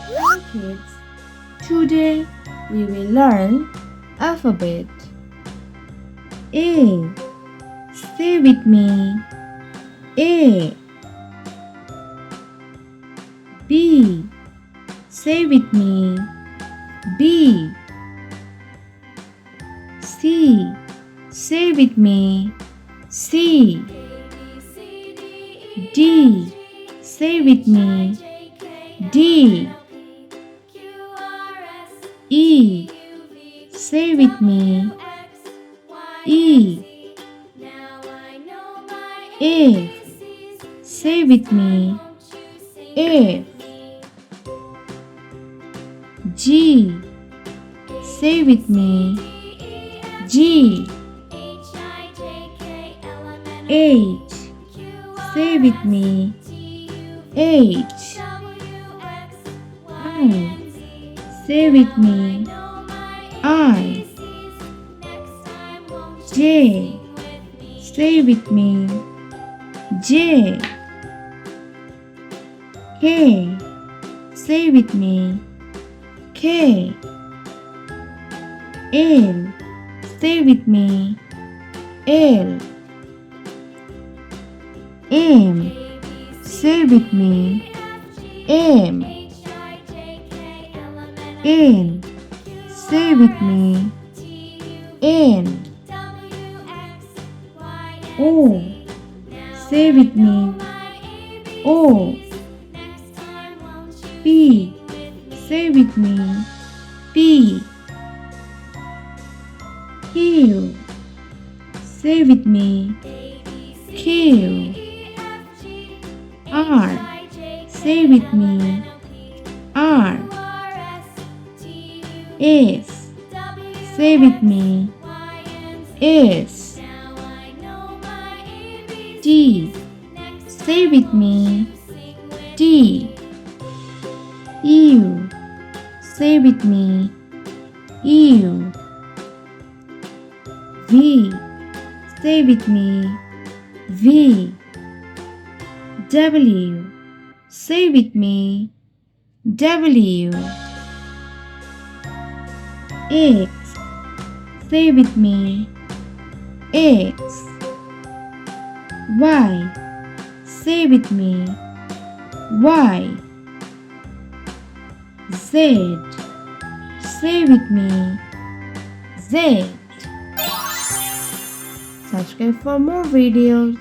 Hello kids, today we will learn alphabet. A. Say with me. A. B. Say with me. B. C. Say with me. C. D. Say with me. D. E. Say with me. E. F. Say with me. F. G. Say with me. G. H. Say with me. H. I. Say with me. I. J. Say with me. J. K. Say with me. K. L. Say with me. L. M. Say with me. M. N. Say with me. N. O. Say with me. O. P. Say with me. P. Q. Say with me. Q. R. Say with me. R. S. Say with me. S. T. Say with me. T. U. Say with me. U. V. Say with me. V. W. Say with me. W. X. Say with me. X. Y. Say with me. Y. Z. Say with me. Z. Subscribe for more videos.